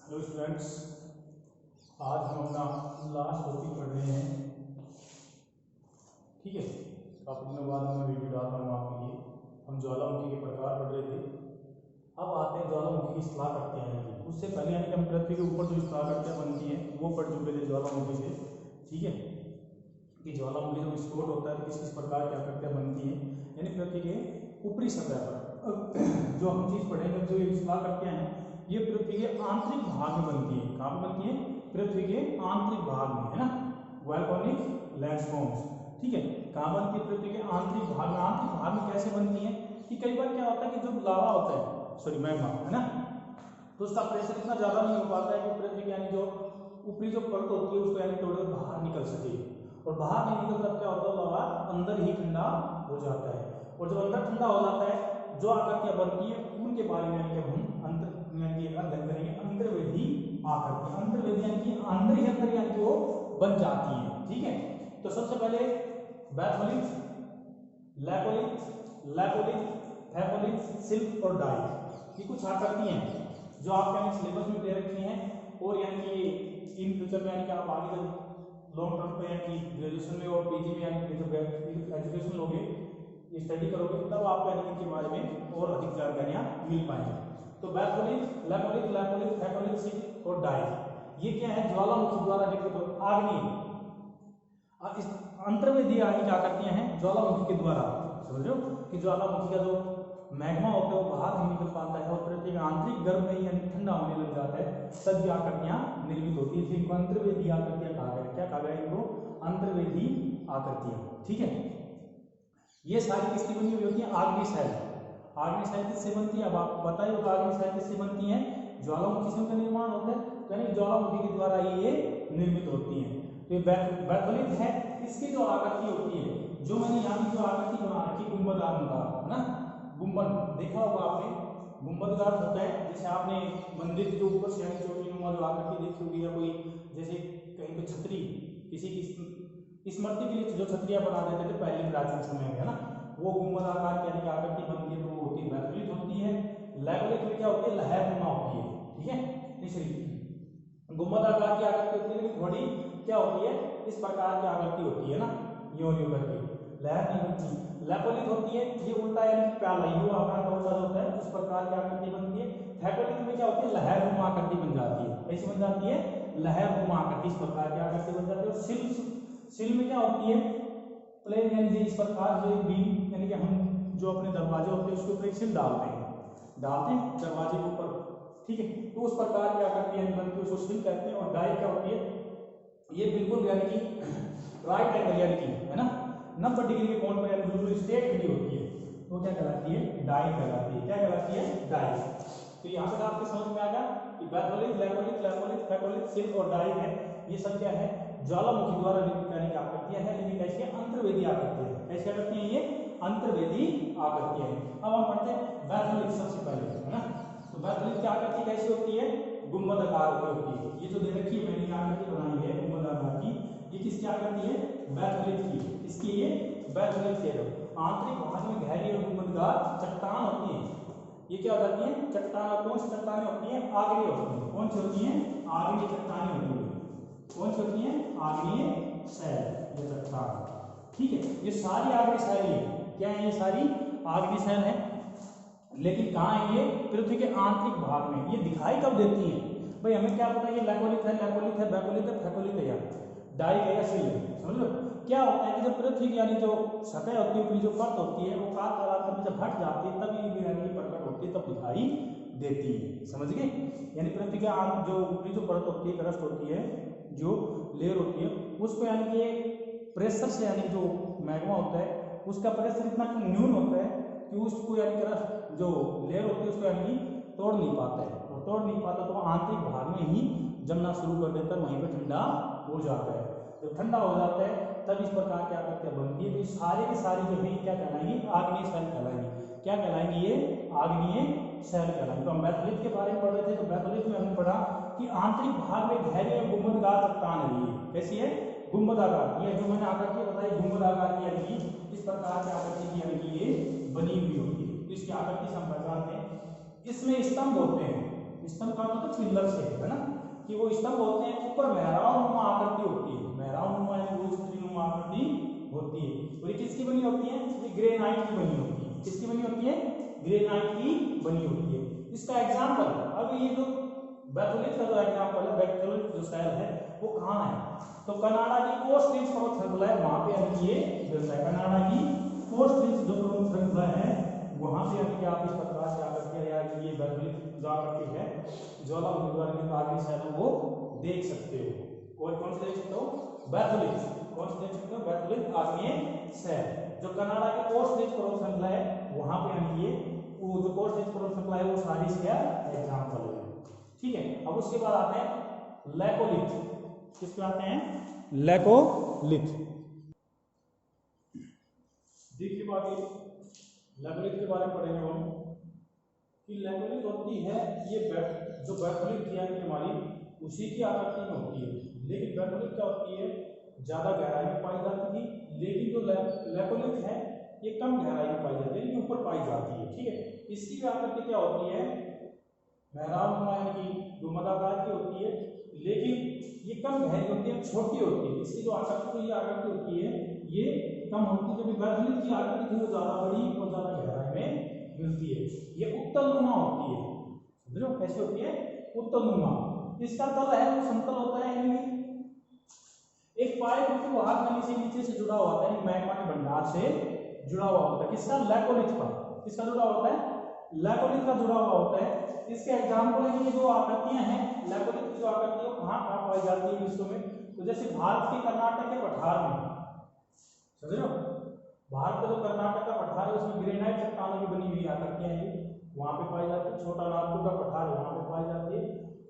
Hello students, आज हम अपना लास्ट टॉपिक पढ़ रहे हैं। ठीक है, काफ़ी दिनों बाद मैं वीडियो डाल रहा हूँ आपके लिए। हम ज्वालामुखी के प्रकार पढ़ रहे थे। अब आते हैं ज्वालामुखी की सलाह करते हैं। उससे पहले यानी कि हम पृथ्वी के ऊपर जो सलाह करते बनती हैं वो पढ़ चुके थे ज्वालामुखी से। ठीक है, कि ज्वालामुखी जब विस्फोट होता है तो किस किस प्रकार क्या करते बनती है, यानी पृथ्वी के ऊपरी सतह पर। जो हम चीज़ पढ़ेंगे, जो ये सलाह करते हैं, ये पृथ्वी के आंतरिक भाग में बनती है। कहाँ पर बनती है? पृथ्वी के आंतरिक भाग में, है ना, वोल्केनिक लैंडस्टोन्स। ठीक है, कहाँ बनती है? पृथ्वी के आंतरिक भाग में। आंतरिक भाग में कैसे बनती है कि कई बार क्या होता है कि जो लावा होता है, सॉरी मैग्मा, है ना, तो उसका प्रेशर इतना ज़्यादा नहीं हो पाता है कि पृथ्वी की यानी जो ऊपरी जो परत होती है उसको यानी तोड़कर बाहर निकल सके। और बाहर नहीं निकल तब क्या होता है, लावा अंदर ही ठंडा हो जाता है। और जब अंदर ठंडा हो जाता है, जो आकृतियां बनती है उनके बारे में यानी कि हम अध्ययन करेंगे। अंतर्वेदी आकृति, अंतर्वेदी यानी कि अंदर ही अंदर यानी कि वो बन जाती है। ठीक है, तो सबसे पहले बैथोलिथ, लैपोलिथ, फैकोलिथ, सिल्क और डाई, ये कुछ आकृति हैं जो आपके यानी सिलेबस में दे रखी हैं। और यानी कि इन फ्यूचर में यानी कि आप आगे जब लॉन्ग टर्म पे यानी कि ग्रेजुएशन में और पीजी में यानी कि जब एजुकेशन लोगे, स्टडी करोगे, तब आपको यानी इनके बारे में और अधिक जानकारियां मिल पाएंगी। तो बैथोलिथ, लैपोलिथ, फैकोलिथ, सिल्क और डाई, ये क्या है? ज्वालामुखी द्वारा निर्मित आग्नेय इस अंतर्वेदी आदि क्या करती हैं ज्वालामुखी के द्वारा। समझ लो कि ज्वालामुखी का जो मैग्मा होता है वो बाहर नहीं निकल पाता है और पृथ्वी का आंतरिक गर्भ में ही ठंडा होने लग जाता है, तब ये आकृतियां निर्मित होती है। इनको अंतर्वेदी आकृतियां कहा गया। क्या कहा गया इनको? अंतर्वेदी आकृतियां। ठीक है, ये सारी किसकी बनी हुई होती है? आग्नेय शैल। आग्नेय शैल किससे बनती है? अब आपको पता ही होगा आग्नेय शैल किससे बनती है? ज्वालामुखी से उनका निर्माण होता है, यानी ज्वालामुखी के द्वारा ये निर्मित होती है। तो बैथोलिथ है, इसकी जो आकृति होती है, जो मैंने यहाँ की जो आकृति बना रखी गुंबदार, है ना, गुंबद देखा होगा आपने, गुंबदगार होता है। जैसे आपने मंदिर के ऊपर से यानी चोटी जो आकृति देखी होगी, या कोई जैसे कहीं पे छतरी, किसी की स्मृति के लिए जो छतरियां बना देते थे पहले प्राचीन समय में, है ना, वो गुंबद आकार की यानी आकृति बनती है, तो वो होती है बैथोलिथ होती है। लैपोलिथ में क्या होती है? लहरनुमा होती है। ठीक है, तीसरी गुंबद आकार की आकृति होती है, लेकिन थोड़ी क्या होती है, इस प्रकार की आकृति होती है ना, यो करके, लहर नहीं बनती। लैपोलिथ होती है, ये उल्टा यानी प्याला, यू आकार का उल्टा होता है, उस प्रकार की आकृति बनती है। फैकोलिथ में क्या होती है? लहरनुमा आकृति बन जाती है। कैसी बन जाती है? लहरनुमा आकृति, इस प्रकार की आकृति बन जाती है। और सिल में क्या होती है? प्लेन यानी इस प्रकार जो बीम यानी कि हम जो अपने दरवाजे होते हैं उसके ऊपर एक सिल डालते हैं दरवाजे के ऊपर। ठीक है, तो उस प्रकार की आकृति यानी बनती है, उसको सिल कहते हैं। और डाई क्या होती है? ये बिल्कुल यानी कि राइट एंगल यानी कि, है ना, 90 डिग्री के कोण पर यानी बिल्कुल स्ट्रेट खड़ी होती है, तो क्या कहलाती है? डाई कहलाती है। क्या कहलाती है? डाई। तो यहाँ तक आपके समझ में आ गया कि बैथोलिथ, लैपोलिथ, फैकोलिथ, सिल्क और डाई है, ये सब क्या है? ज्वालामुखी द्वारा निर्मित यानी कि आकृतियां हैं, लेकिन कैसी है? अंतर्वेदी आकृतियां हैं। कैसी आकृतियां? ये अंतर्वेदी आकृतियां हैं। अब हम पढ़ते हैं बैथोलिथ सबसे पहले, है ना। तो बैथोलिथ की आकृति कैसी होती है? गुंबद आकार की होती है। ये जो दे रखी है मैंने आकृति बनाई है गुंबद आकार की, ये किसकी आकृति है? बैथोलिथ की। इसकी ये बैथोलिथ कह रहे हो। आंतरिक भाग में गहरी और गुंबदगार चट्टान होती है। ये क्या हो जाती है? चट्टान। और कौन सी चट्टानें होती हैं? आग्नेय होती है। कौन सी होती हैं? आग्नेय चट्टानें होती है। कौन सी होती हैं? आग्नेय शैल, ये चट्टान। ठीक है, ये सारी आग्नेय शैल है। क्या है? ये सारी आग्नेय शैल है, लेकिन कहाँ है ये? पृथ्वी के आंतरिक भाग में। ये दिखाई कब देती है भाई? हमें क्या पता है? ये लैपोलिथ है, बैकोलिथ है, फैकोलिथ है, या डाई है, या सिल है। समझ लो क्या होता है कि जब पृथ्वी की यानी जो सतह होती है, जो परत होती है, वो काल कालांतर में जब हट जाती है, तब ये यानी प्रकट होती है, तब दिखाई देती है। समझ गए? यानी पृथ्वी के जो ऊपरी जो परत होती है, क्रस्ट होती है, जो लेयर होती है, उसको यानी कि प्रेशर से, यानी जो मैग्मा होता है उसका प्रेशर इतना न्यून होता है कि उसको यानी कि जो लेयर होती है उसको यानी कि तोड़ नहीं पाता है। और तोड़ नहीं पाता तो आंतरिक भाग में ही जमना शुरू कर देता है, वहीं पर ठंडा हो जाता है। जब ठंडा हो जाता है तब इस प्रकार की आकृतियां बनती है। तो सारे के सारी जो है क्या कहलाएंगी? आग्नेय शैल कहलाएंगी। क्या कहलाएंगी? ये आग्नेय शैल कहलाएंगी। तो हम बैथोलिथ के बारे में पढ़ रहे थे, तो बैथोलिथ में हमने पढ़ा कि आंतरिक भाग में गहरी और गुंबदगार चट्टान है। ये कैसी है? गुंबदाकार। ये जो मैंने आकृति बताई गुंबदाकार की, यानी इस प्रकार की आकृति की यानी कि ये बनी हुई होती है। तो इसकी आकृति से हम पहचानते हैं। इसमें स्तंभ होते हैं। स्तंभ का मतलब पिलर से है ना, कि वो स्तंभ होते हैं, ऊपर मेहराब नुमा आकृति होती है, मेहराब नुमा यानी गोल नुमा आकृति होती है। और ये किसकी बनी होती है? ये ग्रेनाइट की बनी होती है। किसकी बनी होती है? ग्रेनाइट की बनी होती है। इसका एग्जाम्पल, अब ये जो बैथोलिथ का जो एग्जाम्पल है, बैथोलिथ जो शैल है वो कहाँ है? तो कनाडा की कोस्ट रेंज पर्वत श्रृंखला है, वहां पे यानी ये मिलता है। कनाडा की कोस्ट रेंज जो पर्वत श्रृंखला है वहां पे यानी कि आप इस प्रकार से आकर के यार ये बैथोलिथ जो आकृति है ज्वालामुखी द्वारा निर्मित आग्नेय शैलों को देख सकते हो। और कौन से देख सकते हो? बैथोलिथ। कौन से देख सकते हो? बैथोलिथ आग्नेय शैल जो कनाडा की कोस्ट रेंज पर्वत श्रृंखला है वहां पे यानी ये वो जो कोस्ट रेंज पर्वत श्रृंखला है वो सारी इसका एग्जाम्पल है। ठीक है, अब उसके बाद आते हैं लैकोलिथ। किस पे आते हैं? लैकोलिथ। देखिए बात ये लैकोलिथ के बारे में पढ़ेंगे हम कि लैकोलिथ होती है ये जो बैथोलिथ है हमारी उसी की आकृति में होती है, लेकिन बैथोलिथ क्या होती है ज्यादा गहराई में पाई जाती थी, लेकिन जो लैकोलिथ है ये कम गहराई में पाई जाती है, लेकिन ऊपर पाई जाती है। ठीक है, इसकी आकृति क्या होती है? मेहराब नुमा यानी कि गुंबदाकार की होती है, लेकिन ये कम गहरी होती है, छोटी होती है। इसकी जो आकृति होती है ये कम होती है, जबकि बैथोलिथ की आकृति थी वो ज्यादा बड़ी और ज्यादा गहराई में मिलती है। ये उत्तल नुमा होती है। समझो कैसे होती है? उत्तल नुमा। इसका तल है वो समतल होता है, यानी एक पाइप जो आग नली से नीचे से जुड़ा हुआ होता है, मैग्मा के भंडार से जुड़ा हुआ होता है। किसका? लैकोलिथ का। किसका जुड़ा होता है? लैकोलिथ का जुड़ा हुआ होता है। इसके एग्जाम्पल है कि जो आकृतियां हैं लैकोलिथ की जो आकृतियां कहाँ कहाँ पाई जाती है विश्व में? तो जैसे भारत के कर्नाटक के पठार में, समझ रहे हो, भारत का जो कर्नाटक का पठार है उसमें ग्रेनाइट चट्टानों की बनी हुई आकृतियां हैं, वहां पे पाई जाती है। छोटा नागपुर का पठार है वहां पे पाई जाती है।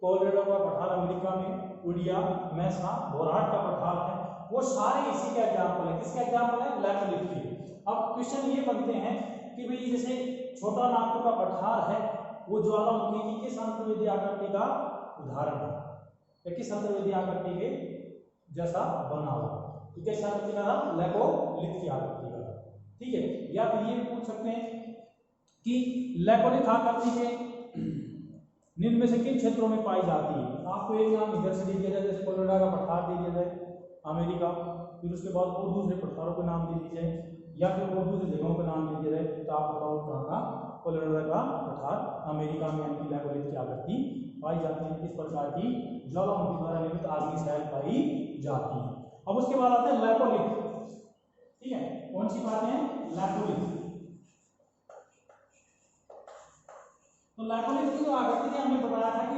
कोलोराडो का पठार अमेरिका में, उड़िया, मैसा, बोराट का पठार है, वो सारे इसी के एग्जाम्पल है। किसका एग्जाम्पल है? लैकोलिथ के। अब क्वेश्चन ये बनते हैं कि भाई जैसे छोटा नागपुर का पठार है वो ज्वालामुखी की किस अंतर्वेदी आकृति का उदाहरण है, या किस अंतर्वेदी आकृति के जैसा बना हुआ? तो कैसी आकृति का? लैकोलिथ की आकृति का। ठीक है, या फिर ये पूछ सकते हैं कि लैकोलिथ आकृति के निम्न में से किन क्षेत्रों में पाई जाती है? आपको एक नाम इधर से दे दिया जाए, जैसे कोलोराडो का पठार दे दिया जाए अमेरिका, फिर उसके बाद और दूसरे पठारों के नाम दे दिए जाए, या फिर और दूसरी जगहों का नाम दे दिया जाए। तो आप बताओ कहाँ का? कोलोराडो का पठार अमेरिका में यानी कि लैकोलिथ की आकृति पाई जाती है। इस प्रकार की ज्वालामुखी द्वारा निर्मित आग्नेय शैल पाई जाती है। अब उसके बाद आते हैं लैकोलिथ। ठीक है, कौन सी बात है? लैकोलिथ। तो लैकोलिथ की जो आकृति है हमने बताया था कि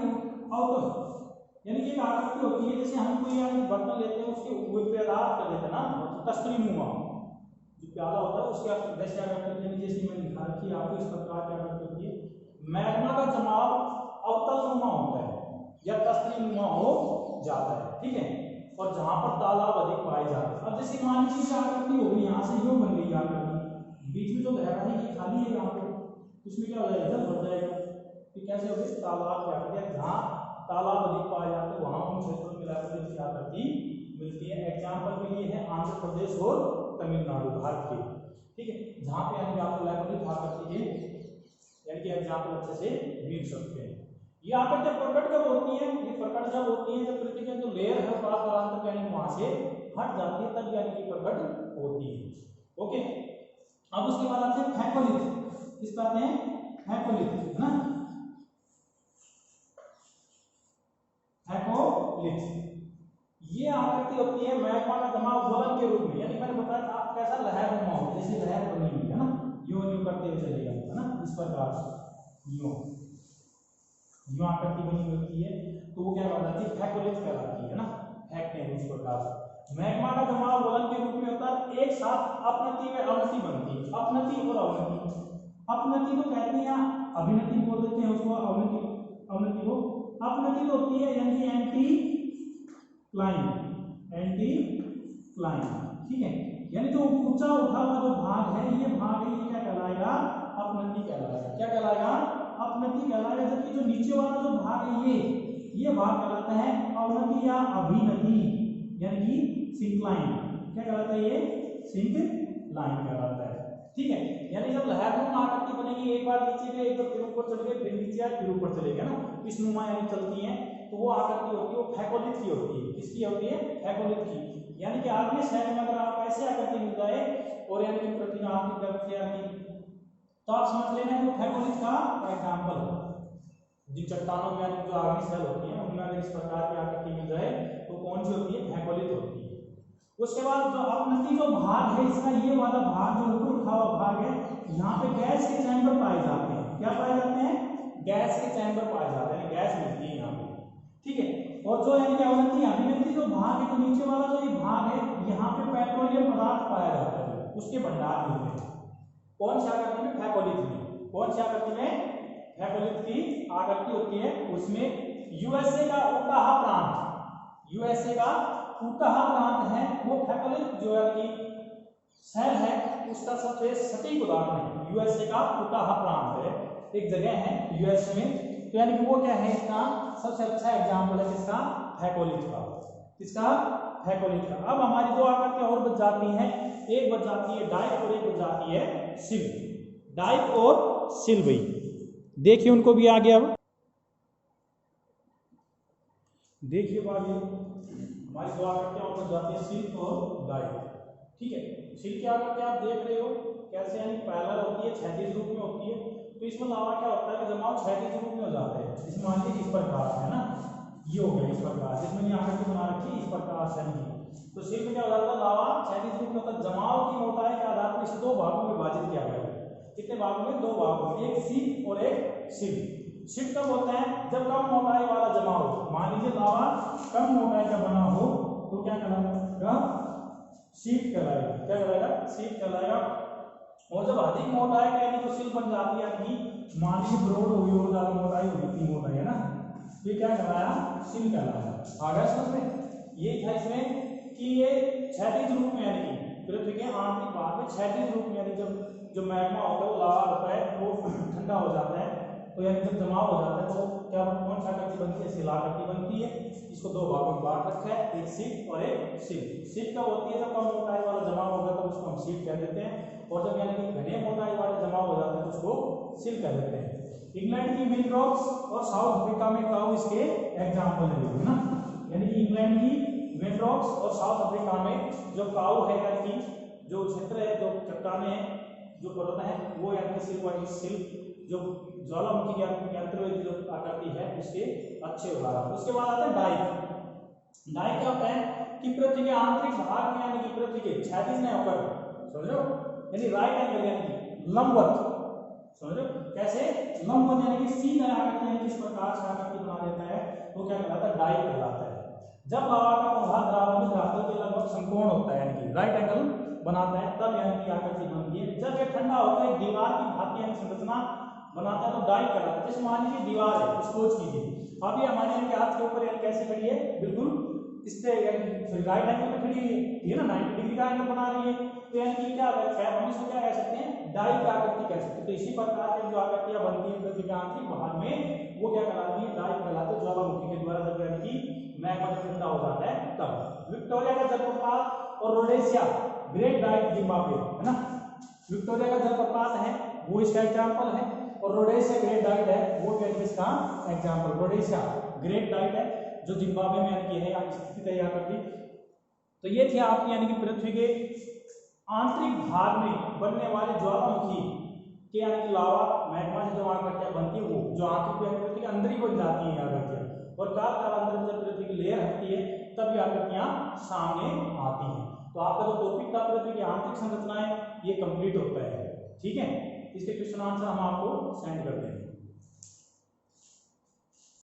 यानी कि एक आकृति होती है, जैसे हम कोई बर्तन लेते हैं उसके ऊपर कर देते हैं ना, तस्तरी नुमा जो प्याला होता है उसकी वैसे आकृति यानी जैसे मैंने दिखा रखी है आपको, इस प्रकार की आकृति होती है। मैग्मा का जमाव अवतल नुमा होता है या तस्तरी नुमा हो जाता है। ठीक है, और जहां पर तालाब अधिक पाए जाते हैं। अब जैसे मान लीजिए आकृति हो गई, यहाँ से यूं बन गई आकृति, बीच में जो गहराई है खाली है यहाँ पे, उसमें क्या हो जाएगा? जल भर जाएगा। तो कैसे हो गई? तालाब की आकृति। जहाँ तालाब अधिक पाए जाते हैं वहां उन क्षेत्रों में लैकोलिथ की आकृति मिलती है। एग्जाम्पल के लिए है आंध्र प्रदेश और तमिलनाडु भारत के। ठीक है, जहाँ पे यानी आपको लैकोलिथ आकृति के यानी कि एग्जाम्पल अच्छे से मिल सकते हैं। ये आकृति प्रकट कब होती है? ये प्रकट जब होती है जब पृथ्वी की जो लेयर है परांतक यानी वहां से हट जाती है, तब यानी कि प्रकट होती है। ओके, अब उसके बाद आते हैं फैकोलिथ। किस बात है? फैकोलिथ है ना, फैकोलिथ। ये आकृति होती है मैग्मा का जमाव ज्वलन के रूप में, यानी मैंने बताया था आप कैसा लहर नुमा हो, जैसे लहर बनी हुई है ना, यूं यूं करते हुए चलेगा है ना, इस प्रकार से यूं यूं आकृति बनी होती है, तो वो क्या कहलाती है? फैकोलिथ कहलाती है ना, फेंकते हैं उस प्रकार से। मैग्मा का जमाव ज्वलन के रूप में होता है, एक साथ अपनति में अवनति बनती है। अपनति और अवनति, अपनति तो कहते हैं या अभिनति बोल देते हैं उसको, अवनति को अपनति तो होती है यानी एंटी क्लाइन, एंटी क्लाइन। ठीक है, यानी जो ऊंचा उठा हुआ जो भाग है ये भाग है, ये क्या कहलाएगा? अपनति कहलाएगा। क्या कहलाएगा? अपनति कहलाएगा। जबकि जो नीचे वाला जो भाग है ये भाग कहलाता है अवनति या अभिनति, यानी कि सिंक्लाइन। क्या कहलाता है? ये सिंक्लाइन कहलाता है। ठीक है, यानी जब लहरनुमा आकृति बनेगी, एक बार नीचे गए, एक बार फिर ऊपर चले गए, फिर नीचे आए, फिर ऊपर चले गए ना, इस नुमा यानी चलती हैं, तो वो आकृति होती है वो फैकोलिथ की होती है। किसकी होती है? फैकोलिथ की। यानी कि आगे साइड में अगर आपको ऐसे आकृति मिल जाए और यानी कि पृथ्वी में आपकी तरफ से तो आप समझ लेना है वो फैकोलिथ का एग्जांपल है। जिन चट्टानों में यानी जो आगे सेल होती है उनमें अगर इस प्रकार की आकृति मिल जाए तो कौन सी होती है? फैकोलिथ होती है। उसके बाद जो अपनति जो भाग है इसका, ये वाला भाग जो ऊपर उठा हुआ भाग है, यहाँ पे गैस के चैम्बर पाए जाते हैं। क्या पाए जाते हैं? गैस के चैम्बर पाए जाते हैं, गैस मिलती है यहाँ पे, ठीक है। और जो यानी क्या अवनति अभिव्यक्ति जो भाग है, तो नीचे वाला जो ये भाग है, यहाँ पे पेट्रोलियम पदार्थ पाया जाता है, उसके भंडार मिलते हैं। कौन सी आकृति में? फैकोलिथ में। कौन सी आकृति में? फैकोलिथ की आकृति होती है, उसमें यूएसए का उटाहा प्रांत, यूएसए का उटाहा प्रांत है वो फैकोलिथ जो है कि शहर है उसका सबसे सटीक उदाहरण है। यूएसए का उटाहा प्रांत है, एक जगह है यूएसए में, तो यानी कि वो क्या है, इसका सबसे अच्छा एग्जांपल है किसका? फैकोलिथ का। किसका? फैकोलिथ का। अब हमारी दो आकृतियां और बच जाती हैं, एक बच जाती है डाइक और एक बच जाती है सिल। डाइक और सिल भाई देखिए उनको भी आगे। अब देखिए बात, हमारी दो आकृतियां और बच जाती है सिल और डाइक, ठीक है। सिल की आकृति आप देख रहे हो कैसे, यानी पैरेलल होती है, क्षैतिज रूप में होती है। तो इसमें लावा क्या होता है कि जमाव क्षैतिज रूप में हो जाता है। इसमें मान लीजिए इस प्रकार है ना, ये हो गया इस प्रकार, जिसमें ये आकृति बना रखी इस प्रकार से नहीं। तो सिल में क्या हो जाता है, लावा क्षैतिज रूप में होता है। जमाव की मोटाई के आधार पर इसे दो भागों में विभाजित किया गया है। कितने भागों में? दो भागों में, एक सीप और एक सिल। सिप कब होता है? जब कम मोटाई वाला जमाव हो। मान लीजिए लावा कम मोटाई का बना हो तो क्या कहलाएगा? सीप कहलाएगा। क्या कहलाएगा? सीप कहलाएगा। और जब अधिक मोटाई का यानी तो सिल बन जाती है, यानी मान लीजिए ब्रोड हुई और ज्यादा मोटाई होगी, इतनी मोटाई है ना, ये क्या कहलाया? सिल कहलाया। आ गया समझ में? ये था इसमें कि ये क्षैतिज रूप में यानी कि पृथ्वी के आंतरिक भाग में क्षैतिज रूप में, यानी जब जो मैग्मा होता है वो लावा होता है वो ठंडा हो जाता है, तो यानी जब जमाव हो जाता है तो क्या कौन सा आकृति बनती है? शिलाकृति बनती है। इसको दो भागों में बांट रखा है, एक सीप और एक सिल। सीप कब होती है? जब कम मोटाई वाला जमाव होगा तो उसको हम सीप कह देते हैं, और जब यानी कि घने मोटाई वाले जमाव हो जाते हैं तो उसको सिल कह देते हैं। इंग्लैंड की विंड्रॉक्स और साउथ अफ्रीका में काऊ इसके एग्जाम्पल है ना, यानी कि इंग्लैंड की विंड्रॉक्स और साउथ अफ्रीका में जो काऊ है, यानी कि जो क्षेत्र है, जो चट्टाने हैं, जो पर्वत है, वो यानी कि सिल वाली सिल जो ज्वालामुखी यंत्र जो आकृति है उसके अच्छे उदाहरण। उसके बाद आता है डाइक। डाइक क्या होता है कि पृथ्वी के आंतरिक भाग में, यानी कि पृथ्वी के क्षैतिज नहीं होकर, समझो, यानी राइट एंगल यानी कि लंबवत, समझो कैसे? लंबवत यानी कि सीधा आकृति, यानी कि इस प्रकार से आकृति बना देता है, वो क्या कहलाता है? डाइक कहलाता है। जब लावा का प्रभाव द्रावण में धरातल के लगभग समकोण होता है, यानी कि राइट एंगल बनाता है, तब यानी कि आकृति बनती है। जब ये ठंडा होता है, दीवार की भांति यानी संरचना बनाता है तो डाइक कहलाता है। जैसे मान लीजिए दीवार है, स्पोर्ट्स कीजिए, अब ये हमारे यानी हाथ के ऊपर यानी कैसे खड़ी है? बिल्कुल इस पे राइट एंगल में खड़ी हुई है, ये ना 90 डिग्री का एंगल बना रही है, तो यानी कि क्या हम इसको क्या कह सकते हैं? डाइक आकृति कह सकते हैं। तो इसी प्रकार की जो आकृतियां बनती है पृथ्वी के आंतरिक भाग में, वो क्या कहलाती है? डाइक कहलाती है। ज्वालामुखी के द्वारा जब यानी कि मैग्मा ठंडा हो जाता है तब। विक्टोरिया का जलप्रपात और रोडेशिया ग्रेट डाइक जिम्बाब्वे है ना, विक्टोरिया का जलप्रपात है वो इसका एग्जांपल है, और रोडेशिया ग्रेट डाइट है वो क्या है इसका एग्जांपल। रोडेशिया ग्रेट डाइट है जो जिम्बाब्वे में यानी कि है स्थित है आकृति। तो ये थी आपकी यानी कि पृथ्वी के आंतरिक भाग में बनने वाले ज्वालामुखी के यानी कि लावा मैग्मा से जो आकृतियां बनती है, वो जो आंतरिक पृथ्वी के अंदर ही बन जाती है आकृतियां, और कालांतर में जब पृथ्वी की लेयर हटती है तब ये आकृतियां सामने आती हैं। तो आपका जो टॉपिक था पृथ्वी की आंतरिक संरचनाएं, ये कंप्लीट होता है। ठीक है, इसके क्वेश्चन आंसर हम आपको सेंड कर देंगे।